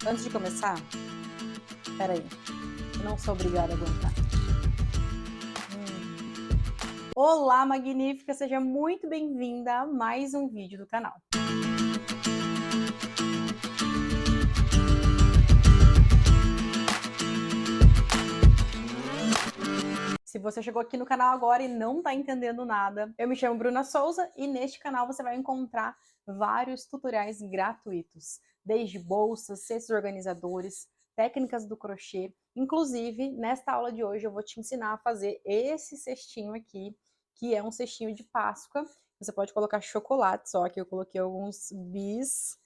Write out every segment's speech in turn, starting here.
Antes de começar, espera aí, eu não sou obrigada a aguentar. Olá, magnífica, seja muito bem-vinda a mais um vídeo do canal. Se você chegou aqui no canal agora e não está entendendo nada, eu me chamo Bruna Souza e neste canal você vai encontrar vários tutoriais gratuitos, desde bolsas, cestos organizadores, técnicas do crochê. Inclusive, nesta aula de hoje eu vou te ensinar a fazer esse cestinho aqui, que é um cestinho de Páscoa. Você pode colocar chocolate, só que eu coloquei alguns bis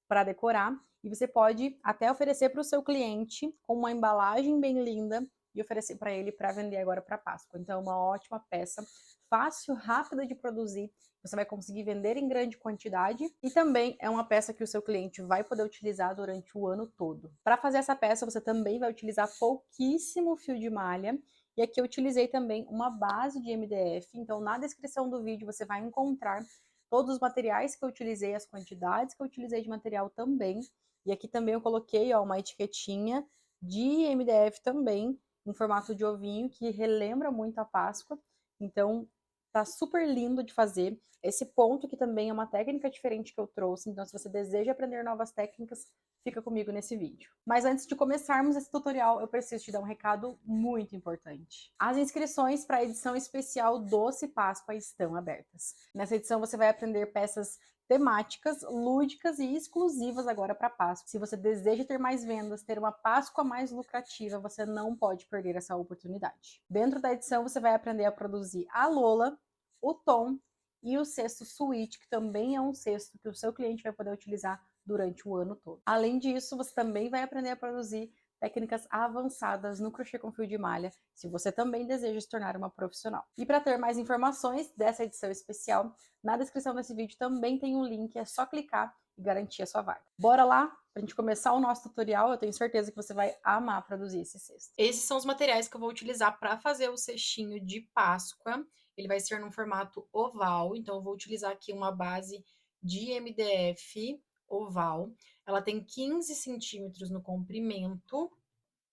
para decorar. E você pode até oferecer para o seu cliente com uma embalagem bem linda e oferecer para ele para vender agora para Páscoa. Então, é uma ótima peça, fácil, rápida de produzir. Você vai conseguir vender em grande quantidade e também é uma peça que o seu cliente vai poder utilizar durante o ano todo. Para fazer essa peça, você também vai utilizar pouquíssimo fio de malha. E aqui eu utilizei também uma base de MDF. Então, na descrição do vídeo você vai encontrar todos os materiais que eu utilizei, as quantidades que eu utilizei de material também. E aqui também eu coloquei, ó, uma etiquetinha de MDF também, em formato de ovinho, que relembra muito a Páscoa. Então, tá super lindo de fazer. Esse ponto aqui também é uma técnica diferente que eu trouxe. Então, se você deseja aprender novas técnicas, fica comigo nesse vídeo. Mas antes de começarmos esse tutorial, eu preciso te dar um recado muito importante. As inscrições para a edição especial Doce Páscoa estão abertas. Nessa edição você vai aprender peças temáticas, lúdicas e exclusivas agora para Páscoa. Se você deseja ter mais vendas, ter uma Páscoa mais lucrativa, você não pode perder essa oportunidade. Dentro da edição você vai aprender a produzir a Lola, o Tom e o cesto suíte, que também é um cesto que o seu cliente vai poder utilizar durante o ano todo. Além disso, você também vai aprender a produzir técnicas avançadas no crochê com fio de malha, se você também deseja se tornar uma profissional. E para ter mais informações dessa edição especial, na descrição desse vídeo também tem um link, é só clicar e garantir a sua vaga. Bora lá para a gente começar o nosso tutorial, eu tenho certeza que você vai amar produzir esse cesto. Esses são os materiais que eu vou utilizar para fazer o cestinho de Páscoa. Ele vai ser num formato oval, então eu vou utilizar aqui uma base de MDF oval. Ela tem 15 centímetros no comprimento.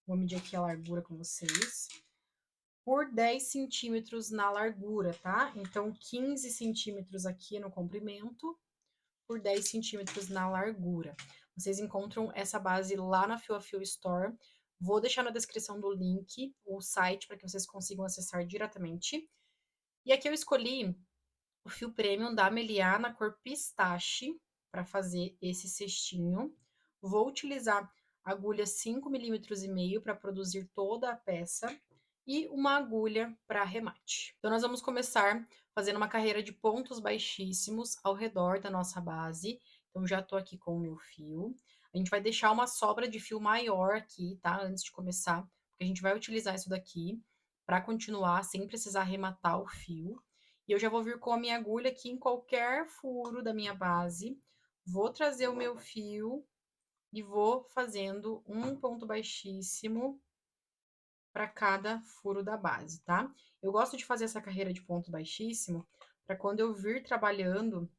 Vou medir aqui a largura com vocês. Por 10 centímetros na largura, tá? Então, 15 centímetros aqui no comprimento, por 10 centímetros na largura. Vocês encontram essa base lá na Fio a Fio Store. Vou deixar na descrição do link o site para que vocês consigam acessar diretamente. E aqui eu escolhi o fio premium da Meliá na cor pistache para fazer esse cestinho. Vou utilizar agulha 5,5 mm para produzir toda a peça e uma agulha para arremate. Então, nós vamos começar fazendo uma carreira de pontos baixíssimos ao redor da nossa base. Então, já tô aqui com o meu fio. A gente vai deixar uma sobra de fio maior aqui, tá? Antes de começar, porque a gente vai utilizar isso daqui para continuar sem precisar arrematar o fio. E eu já vou vir com a minha agulha aqui em qualquer furo da minha base. Vou trazer o meu fio e vou fazendo um ponto baixíssimo para cada furo da base, tá? Eu gosto de fazer essa carreira de ponto baixíssimo para quando eu vir trabalhando,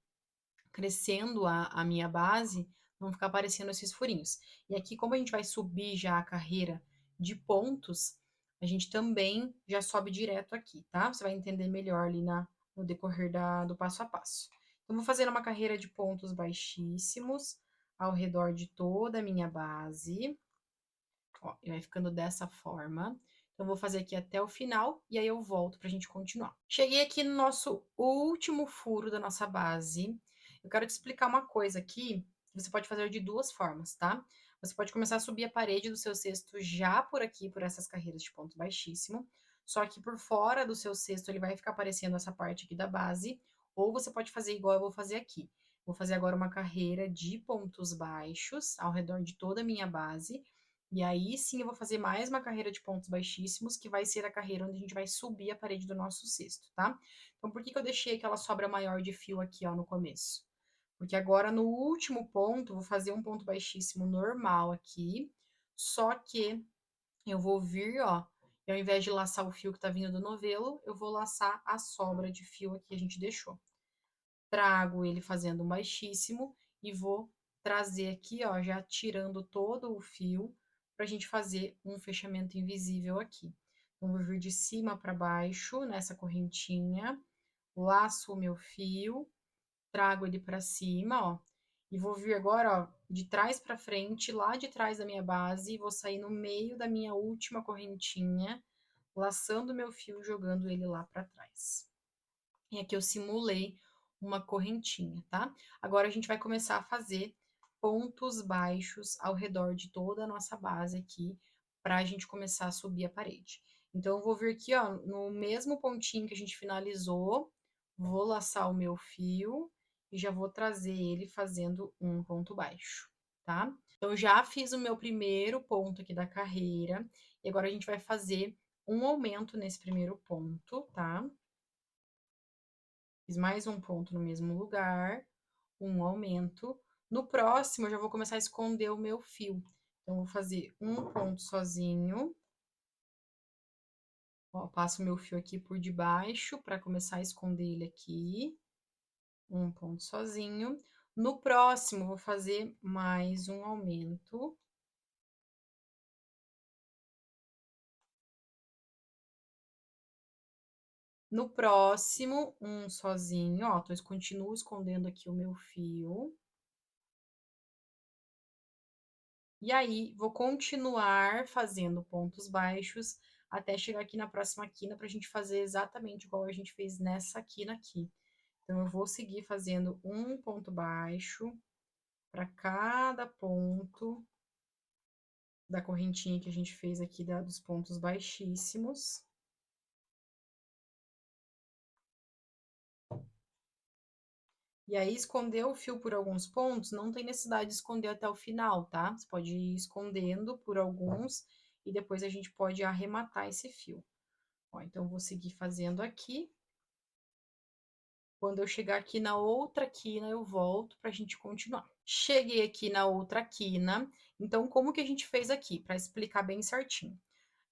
crescendo a minha base, não ficar aparecendo esses furinhos. E aqui, como a gente vai subir já a carreira de pontos, a gente também já sobe direto aqui, tá? Você vai entender melhor ali no decorrer do passo a passo. Então, vou fazendo uma carreira de pontos baixíssimos ao redor de toda a minha base. Ó, e vai ficando dessa forma. Então, vou fazer aqui até o final e aí eu volto pra gente continuar. Cheguei aqui no nosso último furo da nossa base. Eu quero te explicar uma coisa aqui, que você pode fazer de duas formas, tá? Você pode começar a subir a parede do seu cesto já por aqui, por essas carreiras de ponto baixíssimo. Só que por fora do seu cesto ele vai ficar aparecendo essa parte aqui da base. Ou você pode fazer igual eu vou fazer aqui. Vou fazer agora uma carreira de pontos baixos ao redor de toda a minha base. E aí sim eu vou fazer mais uma carreira de pontos baixíssimos, que vai ser a carreira onde a gente vai subir a parede do nosso cesto, tá? Então, por que eu deixei aquela sobra maior de fio aqui, ó, no começo? Porque agora, no último ponto, vou fazer um ponto baixíssimo normal aqui, só que eu vou vir, ó, e ao invés de laçar o fio que tá vindo do novelo, eu vou laçar a sobra de fio aqui que a gente deixou. Trago ele fazendo um baixíssimo e vou trazer aqui, ó, já tirando todo o fio, pra gente fazer um fechamento invisível aqui. Então, vou vir de cima para baixo, nessa correntinha, laço o meu fio, trago ele para cima, ó, e vou vir agora, ó, de trás para frente, lá de trás da minha base, vou sair no meio da minha última correntinha, laçando meu fio e jogando ele lá para trás. E aqui eu simulei uma correntinha, tá? Agora a gente vai começar a fazer pontos baixos ao redor de toda a nossa base aqui, para a gente começar a subir a parede. Então, eu vou vir aqui, ó, no mesmo pontinho que a gente finalizou, vou laçar o meu fio e já vou trazer ele fazendo um ponto baixo, tá? Então, já fiz o meu primeiro ponto aqui da carreira, e agora a gente vai fazer um aumento nesse primeiro ponto, tá? Fiz mais um ponto no mesmo lugar, um aumento. No próximo, eu já vou começar a esconder o meu fio. Então, vou fazer um ponto sozinho. Ó, passo o meu fio aqui por debaixo para começar a esconder ele aqui. Um ponto sozinho. No próximo, vou fazer mais um aumento. No próximo, um sozinho, ó, continuo escondendo aqui o meu fio. E aí, vou continuar fazendo pontos baixos até chegar aqui na próxima quina para a gente fazer exatamente igual a gente fez nessa quina aqui. Então, eu vou seguir fazendo um ponto baixo para cada ponto da correntinha que a gente fez aqui dos pontos baixíssimos. E aí, esconder o fio por alguns pontos, não tem necessidade de esconder até o final, tá? Você pode ir escondendo por alguns e depois a gente pode arrematar esse fio. Ó, então, eu vou seguir fazendo aqui. Quando eu chegar aqui na outra quina, eu volto pra gente continuar. Cheguei aqui na outra quina, então, como que a gente fez aqui? Para explicar bem certinho.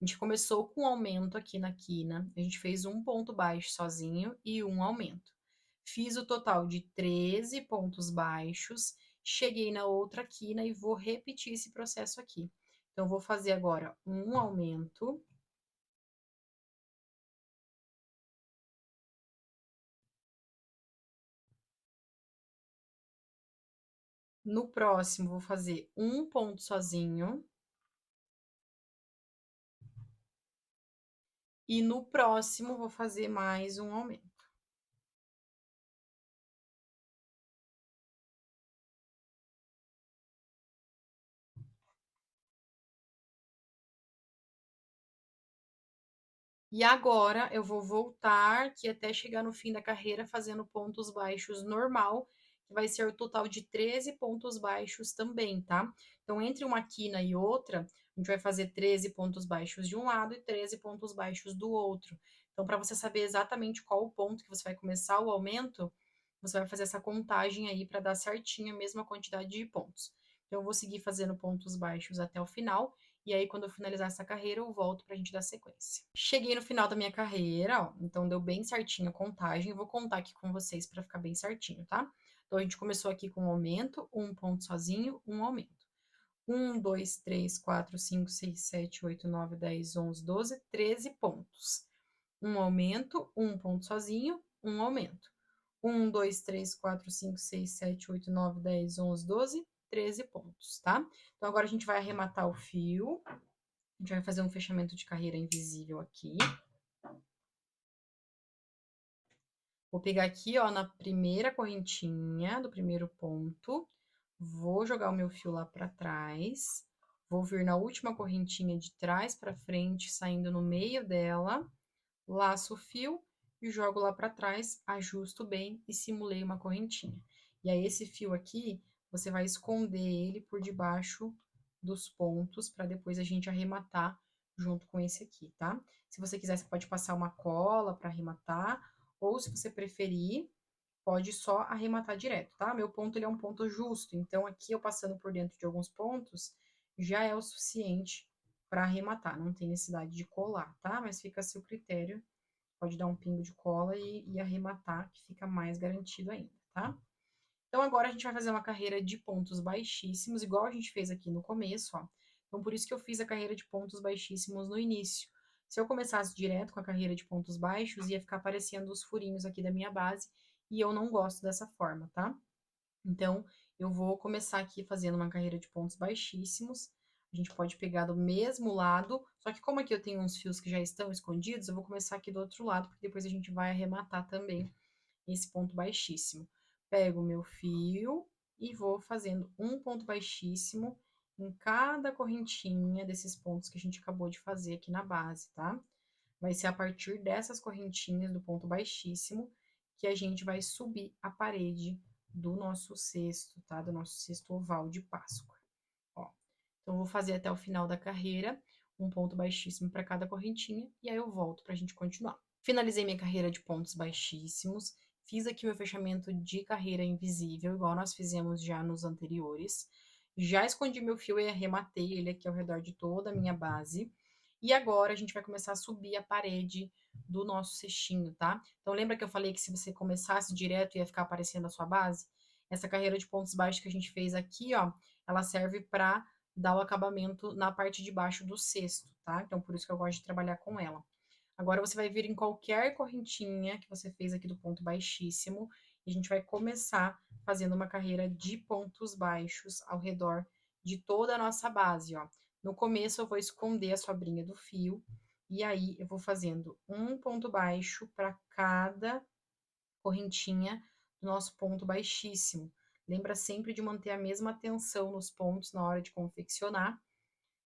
A gente começou com um aumento aqui na quina, a gente fez um ponto baixo sozinho e um aumento. Fiz o total de 13 pontos baixos, cheguei na outra quina e vou repetir esse processo aqui. Então, vou fazer agora um aumento. No próximo, vou fazer um ponto sozinho. E no próximo, vou fazer mais um aumento. E agora eu vou voltar aqui até chegar no fim da carreira fazendo pontos baixos normal, que vai ser o total de 13 pontos baixos também, tá? Então, entre uma quina e outra, a gente vai fazer 13 pontos baixos de um lado e 13 pontos baixos do outro. Então, para você saber exatamente qual o ponto que você vai começar o aumento, você vai fazer essa contagem aí para dar certinho a mesma quantidade de pontos. Então, eu vou seguir fazendo pontos baixos até o final. E aí, quando eu finalizar essa carreira, eu volto pra gente dar sequência. Cheguei no final da minha carreira, ó, então deu bem certinho a contagem. Eu vou contar aqui com vocês para ficar bem certinho, tá? Então, a gente começou aqui com um aumento, um ponto sozinho, um aumento. 1, 2, 3, 4, 5, 6, 7, 8, 9, 10, 11, 12, 13 pontos. Um aumento, um ponto sozinho, um aumento. 1, 2, 3, 4, 5, 6, 7, 8, 9, 10, 11, 12, 13 pontos, tá? Então, agora a gente vai arrematar o fio. A gente vai fazer um fechamento de carreira invisível aqui. Vou pegar aqui, ó, na primeira correntinha do primeiro ponto. Vou jogar o meu fio lá pra trás. Vou vir na última correntinha de trás pra frente, saindo no meio dela. Laço o fio e jogo lá pra trás, ajusto bem e simulei uma correntinha. E aí, esse fio aqui, você vai esconder ele por debaixo dos pontos para depois a gente arrematar junto com esse aqui, tá? Se você quiser, você pode passar uma cola para arrematar, ou se você preferir, pode só arrematar direto, tá? Meu ponto, ele é um ponto justo, então aqui eu passando por dentro de alguns pontos, já é o suficiente para arrematar, não tem necessidade de colar, tá? Mas fica a seu critério, pode dar um pingo de cola e arrematar, que fica mais garantido ainda, tá? Então, agora a gente vai fazer uma carreira de pontos baixíssimos, igual a gente fez aqui no começo, ó. Então, por isso que eu fiz a carreira de pontos baixíssimos no início. Se eu começasse direto com a carreira de pontos baixos, ia ficar aparecendo os furinhos aqui da minha base, e eu não gosto dessa forma, tá? Então, eu vou começar aqui fazendo uma carreira de pontos baixíssimos. A gente pode pegar do mesmo lado, só que como aqui eu tenho uns fios que já estão escondidos, eu vou começar aqui do outro lado, porque depois a gente vai arrematar também esse ponto baixíssimo. Pego o meu fio e vou fazendo um ponto baixíssimo em cada correntinha desses pontos que a gente acabou de fazer aqui na base, tá? Vai ser a partir dessas correntinhas do ponto baixíssimo que a gente vai subir a parede do nosso cesto, tá? Do nosso cesto oval de Páscoa. Ó, então, eu vou fazer até o final da carreira, um ponto baixíssimo para cada correntinha, e aí eu volto para a gente continuar. Finalizei minha carreira de pontos baixíssimos, fiz aqui o fechamento de carreira invisível, igual nós fizemos já nos anteriores. Já escondi meu fio e arrematei ele aqui ao redor de toda a minha base. E agora a gente vai começar a subir a parede do nosso cestinho, tá? Então lembra que eu falei que se você começasse direto ia ficar aparecendo a sua base? Essa carreira de pontos baixos que a gente fez aqui, ó, ela serve para dar o acabamento na parte de baixo do cesto, tá? Então por isso que eu gosto de trabalhar com ela. Agora você vai vir em qualquer correntinha que você fez aqui do ponto baixíssimo e a gente vai começar fazendo uma carreira de pontos baixos ao redor de toda a nossa base, ó. No começo eu vou esconder a sobrinha do fio e aí eu vou fazendo um ponto baixo para cada correntinha do nosso ponto baixíssimo. Lembra sempre de manter a mesma tensão nos pontos na hora de confeccionar,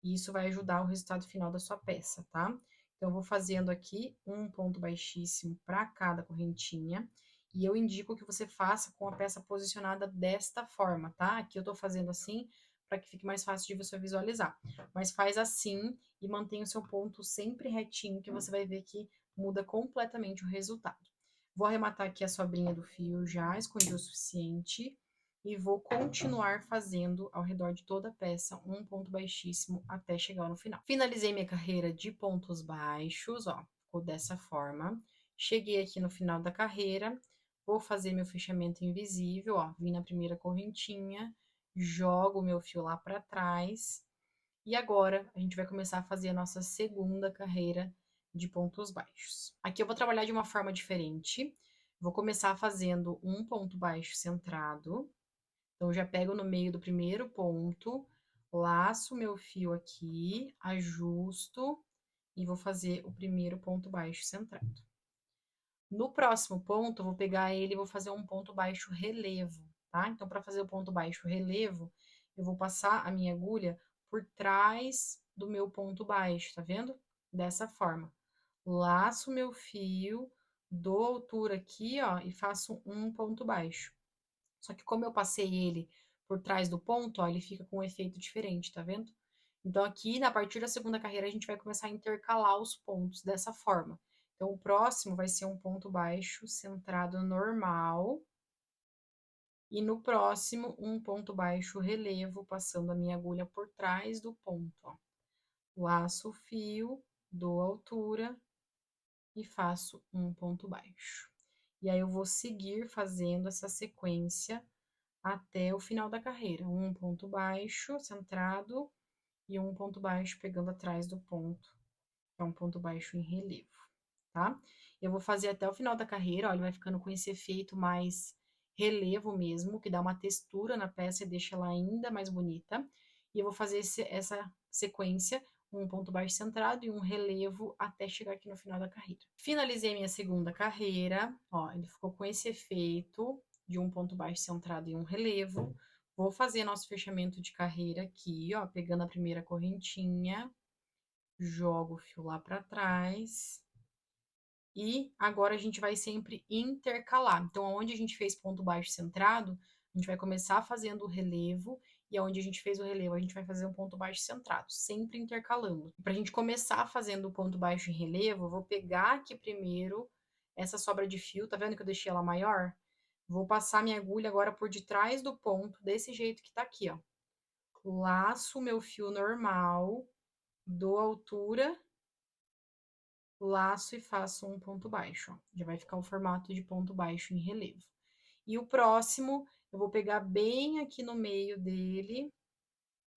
e isso vai ajudar o resultado final da sua peça, tá? Então, eu vou fazendo aqui um ponto baixíssimo para cada correntinha, e eu indico que você faça com a peça posicionada desta forma, tá? Aqui eu tô fazendo assim, para que fique mais fácil de você visualizar. Mas faz assim e mantenha o seu ponto sempre retinho, que você vai ver que muda completamente o resultado. Vou arrematar aqui a sobrinha do fio, já escondi o suficiente, e vou continuar fazendo ao redor de toda a peça um ponto baixíssimo até chegar no final. Finalizei minha carreira de pontos baixos, ó, ficou dessa forma. Cheguei aqui no final da carreira, vou fazer meu fechamento invisível, ó, vim na primeira correntinha, jogo o meu fio lá para trás, e agora a gente vai começar a fazer a nossa segunda carreira de pontos baixos. Aqui eu vou trabalhar de uma forma diferente. Vou começar fazendo um ponto baixo centrado. Então, eu já pego no meio do primeiro ponto, laço meu fio aqui, ajusto e vou fazer o primeiro ponto baixo centrado. No próximo ponto, eu vou pegar ele e vou fazer um ponto baixo relevo, tá? Então, para fazer o ponto baixo relevo, eu vou passar a minha agulha por trás do meu ponto baixo, tá vendo? Dessa forma. Laço meu fio, dou altura aqui, ó, e faço um ponto baixo. Só que como eu passei ele por trás do ponto, ó, ele fica com um efeito diferente, tá vendo? Então, aqui, a partir da segunda carreira, a gente vai começar a intercalar os pontos dessa forma. Então, o próximo vai ser um ponto baixo centrado normal. E no próximo, um ponto baixo relevo, passando a minha agulha por trás do ponto, ó. Laço o fio, dou altura e faço um ponto baixo. E aí, eu vou seguir fazendo essa sequência até o final da carreira. Um ponto baixo, centrado, e um ponto baixo pegando atrás do ponto, que é um ponto baixo em relevo, tá? Eu vou fazer até o final da carreira, ó, ele vai ficando com esse efeito mais relevo mesmo, que dá uma textura na peça e deixa ela ainda mais bonita. E eu vou fazer essa sequência, um ponto baixo centrado e um relevo até chegar aqui no final da carreira. Finalizei minha segunda carreira, ó, ele ficou com esse efeito de um ponto baixo centrado e um relevo. Vou fazer nosso fechamento de carreira aqui, ó, pegando a primeira correntinha, jogo o fio lá para trás. E agora a gente vai sempre intercalar. Então, onde a gente fez ponto baixo centrado, a gente vai começar fazendo o relevo, e onde a gente fez o relevo, a gente vai fazer um ponto baixo centrado, sempre intercalando. Para a gente começar fazendo o ponto baixo em relevo, eu vou pegar aqui primeiro essa sobra de fio, tá vendo que eu deixei ela maior? Vou passar minha agulha agora por detrás do ponto, desse jeito que tá aqui, ó. Laço o meu fio normal, dou altura, laço e faço um ponto baixo, ó. Já vai ficar o formato de ponto baixo em relevo. E o próximo, Eu vou pegar bem aqui no meio dele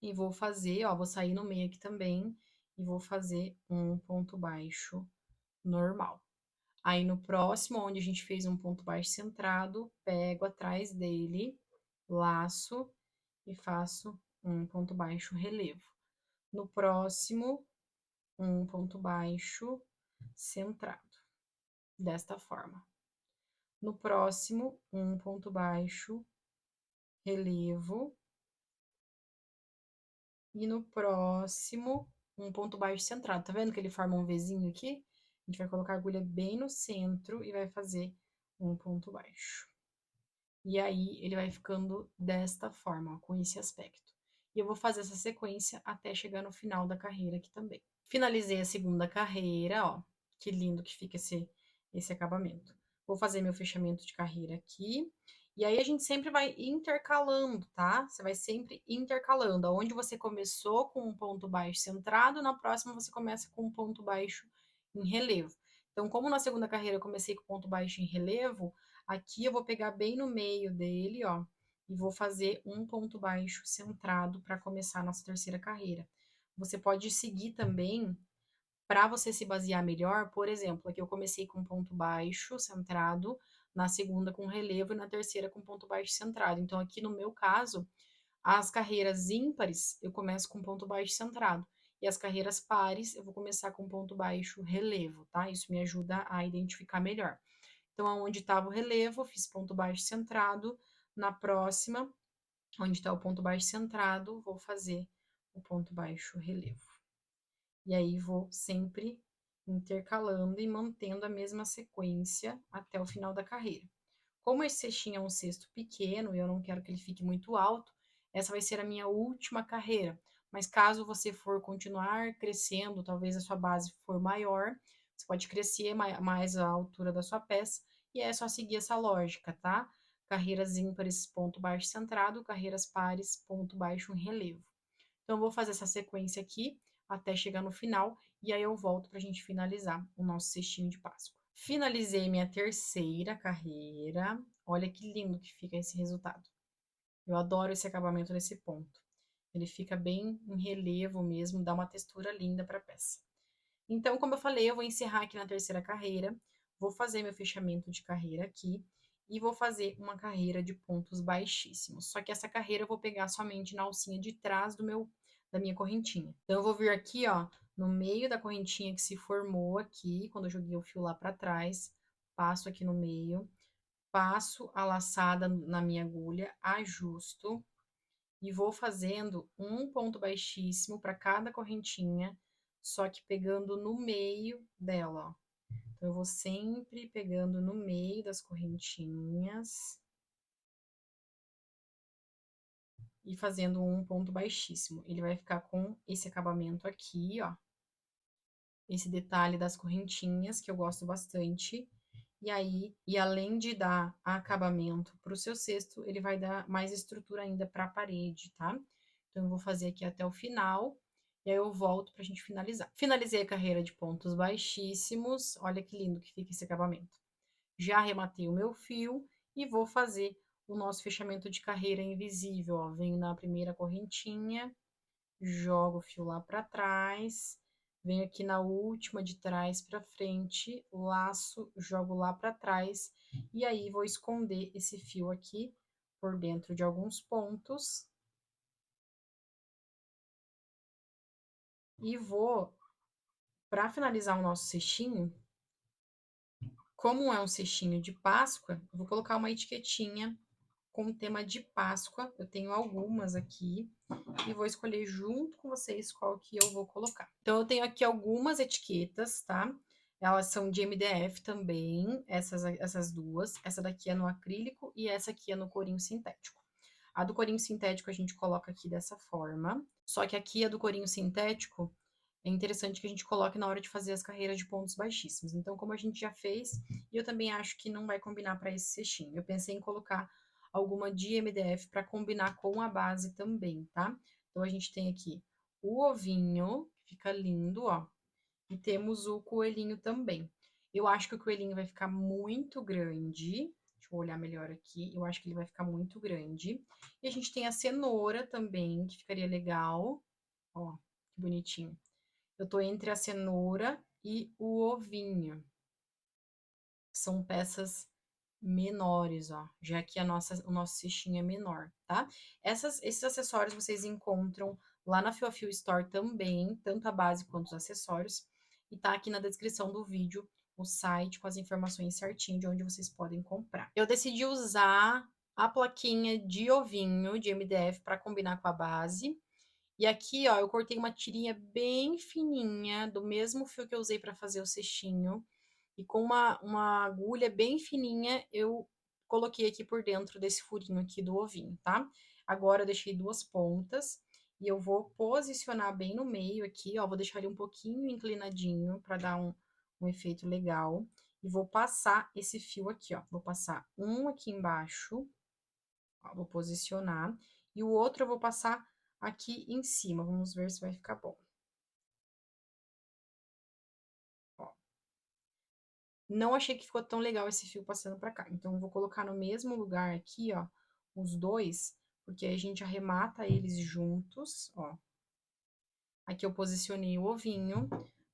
e vou fazer, ó, vou sair no meio aqui também e vou fazer um ponto baixo normal. Aí no próximo, onde a gente fez um ponto baixo centrado, pego atrás dele, laço e faço um ponto baixo relevo. No próximo, um ponto baixo centrado, desta forma. No próximo, um ponto baixo relevo. E no próximo, um ponto baixo centrado. Tá vendo que ele forma um Vzinho aqui? A gente vai colocar a agulha bem no centro e vai fazer um ponto baixo. E aí, ele vai ficando desta forma, ó, com esse aspecto. E eu vou fazer essa sequência até chegar no final da carreira aqui também. Finalizei a segunda carreira, ó. Que lindo que fica esse acabamento. Vou fazer meu fechamento de carreira aqui. E aí, a gente sempre vai intercalando, tá? Você vai sempre intercalando. Onde você começou com um ponto baixo centrado, na próxima você começa com um ponto baixo em relevo. Então, como na segunda carreira eu comecei com ponto baixo em relevo, aqui eu vou pegar bem no meio dele, ó, e vou fazer um ponto baixo centrado para começar a nossa terceira carreira. Você pode seguir também para você se basear melhor, por exemplo, aqui eu comecei com ponto baixo centrado, na segunda com relevo e na terceira com ponto baixo centrado. Então, aqui no meu caso, as carreiras ímpares eu começo com ponto baixo centrado. E as carreiras pares eu vou começar com ponto baixo relevo, tá? Isso me ajuda a identificar melhor. Então, aonde estava o relevo, eu fiz ponto baixo centrado. Na próxima, onde está o ponto baixo centrado, vou fazer o ponto baixo relevo. E aí, vou sempre intercalando e mantendo a mesma sequência até o final da carreira. Como esse cestinho é um cesto pequeno e eu não quero que ele fique muito alto, essa vai ser a minha última carreira. Mas caso você for continuar crescendo, talvez a sua base for maior, você pode crescer mais a altura da sua peça e é só seguir essa lógica, tá? Carreiras ímpares, ponto baixo centrado, carreiras pares, ponto baixo em relevo. Então, eu vou fazer essa sequência aqui até chegar no final e aí eu volto para a gente finalizar o nosso cestinho de Páscoa. Finalizei minha terceira carreira. Olha que lindo que fica esse resultado. Eu adoro esse acabamento nesse ponto. Ele fica bem em relevo mesmo, dá uma textura linda para a peça. Então, como eu falei, eu vou encerrar aqui na terceira carreira, vou fazer meu fechamento de carreira aqui e vou fazer uma carreira de pontos baixíssimos. Só que essa carreira eu vou pegar somente na alcinha de trás da minha correntinha. Então, eu vou vir aqui, ó, no meio da correntinha que se formou aqui, quando eu joguei o fio lá para trás, passo aqui no meio, passo a laçada na minha agulha, ajusto e vou fazendo um ponto baixíssimo para cada correntinha, só que pegando no meio dela, ó. Então, eu vou sempre pegando no meio das correntinhas e fazendo um ponto baixíssimo. Ele vai ficar com esse acabamento aqui, ó. Esse detalhe das correntinhas, que eu gosto bastante. E aí, e além de dar acabamento para o seu cesto, ele vai dar mais estrutura ainda para a parede, tá? Então, eu vou fazer aqui até o final, e aí eu volto para a gente finalizar. Finalizei a carreira de pontos baixíssimos, olha que lindo que fica esse acabamento. Já arrematei o meu fio e vou fazer o nosso fechamento de carreira invisível, ó. Venho na primeira correntinha, jogo o fio lá para trás, venho aqui na última de trás para frente, laço, jogo lá para trás e aí vou esconder esse fio aqui por dentro de alguns pontos e vou, para finalizar o nosso cestinho, como é um cestinho de Páscoa, eu vou colocar uma etiquetinha com o tema de Páscoa. Eu tenho algumas aqui e vou escolher junto com vocês qual que eu vou colocar. Então, eu tenho aqui algumas etiquetas, tá? Elas são de MDF também, essas duas. Essa daqui é no acrílico e essa aqui é no corinho sintético. A do corinho sintético a gente coloca aqui dessa forma. Só que aqui a do corinho sintético é interessante que a gente coloque na hora de fazer as carreiras de pontos baixíssimos. Então, como a gente já fez, e eu também acho que não vai combinar para esse cestinho. Eu pensei em colocar alguma de MDF para combinar com a base também, tá? Então, a gente tem aqui o ovinho, que fica lindo, ó. E temos o coelhinho também. Eu acho que o coelhinho vai ficar muito grande, Deixa eu olhar melhor aqui. Eu acho que ele vai ficar muito grande. E a gente tem a cenoura também, que ficaria legal. Ó, que bonitinho. Eu tô entre a cenoura e o ovinho. São peças menores, ó, já que o nosso cestinho é menor, tá? Esses acessórios vocês encontram lá na Fio a Fio Store também, tanto a base quanto os acessórios. E tá aqui na descrição do vídeo o site com as informações certinho de onde vocês podem comprar. Eu decidi usar a plaquinha de ovinho de MDF para combinar com a base. E aqui, ó, eu cortei uma tirinha bem fininha, do mesmo fio que eu usei para fazer o cestinho. E com uma agulha bem fininha, eu coloquei aqui por dentro desse furinho aqui do ovinho, tá? Agora eu deixei duas pontas e eu vou posicionar bem no meio aqui, ó. Vou deixar ele um pouquinho inclinadinho para dar um efeito legal. E vou passar esse fio aqui, ó. Vou passar um aqui embaixo, ó, vou posicionar. E o outro eu vou passar aqui em cima. Vamos ver se vai ficar bom. Ó. Não achei que ficou tão legal esse fio passando pra cá. Então, eu vou colocar no mesmo lugar aqui, ó, os dois, porque aí a gente arremata eles juntos, ó. Aqui eu posicionei o ovinho.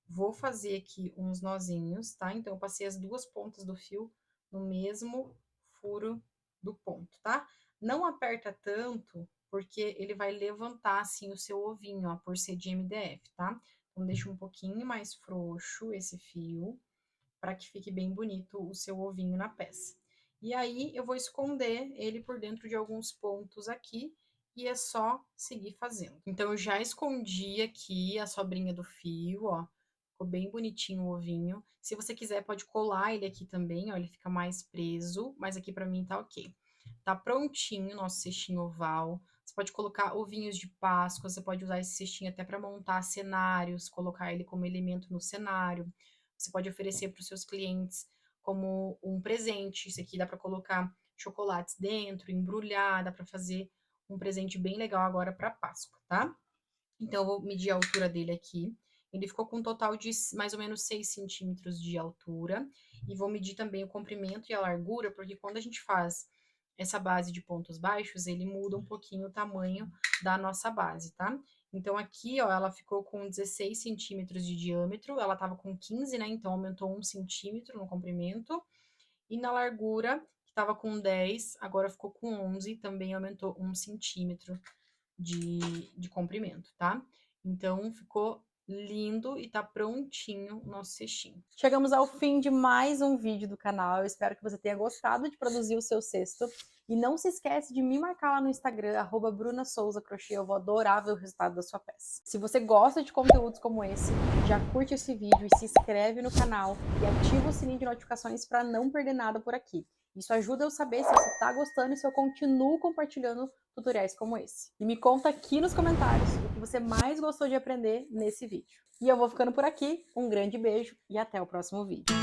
Vou fazer aqui uns nozinhos, tá? Então, eu passei as duas pontas do fio no mesmo furo do ponto, tá? Não aperta tanto, porque ele vai levantar, assim, o seu ovinho, ó, por ser de MDF, tá? Então, deixa um pouquinho mais frouxo esse fio, para que fique bem bonito o seu ovinho na peça. E aí, eu vou esconder ele por dentro de alguns pontos aqui, e é só seguir fazendo. Então, eu já escondi aqui a sobrinha do fio, ó. Ficou bem bonitinho o ovinho. Se você quiser, pode colar ele aqui também, ó. Ele fica mais preso, mas aqui pra mim tá ok. Tá prontinho o nosso cestinho oval. Você pode colocar ovinhos de Páscoa, você pode usar esse cestinho até para montar cenários, colocar ele como elemento no cenário. Você pode oferecer para os seus clientes como um presente. Isso aqui dá para colocar chocolates dentro, embrulhar, dá para fazer um presente bem legal agora para Páscoa, tá? Então, eu vou medir a altura dele aqui. Ele ficou com um total de mais ou menos 6 centímetros de altura. E vou medir também o comprimento e a largura, porque quando a gente faz essa base de pontos baixos, ele muda um pouquinho o tamanho da nossa base, tá? Então, aqui, ó, ela ficou com 16 centímetros de diâmetro. Ela tava com 15, né? Então, aumentou 1 centímetro no comprimento. E na largura, que tava com 10, agora ficou com 11. Também aumentou 1 centímetro de comprimento, tá? Então, ficou lindo e tá prontinho o nosso cestinho. Chegamos ao fim de mais um vídeo do canal. Eu espero que você tenha gostado de produzir o seu cesto. E não se esquece de me marcar lá no Instagram, @BrunaSouzaCrochê. Eu vou adorar ver o resultado da sua peça. Se você gosta de conteúdos como esse, já curte esse vídeo e se inscreve no canal e ativa o sininho de notificações para não perder nada por aqui. Isso ajuda eu saber se você está gostando e se eu continuo compartilhando tutoriais como esse. E me conta aqui nos comentários o que você mais gostou de aprender nesse vídeo. E eu vou ficando por aqui, um grande beijo e até o próximo vídeo.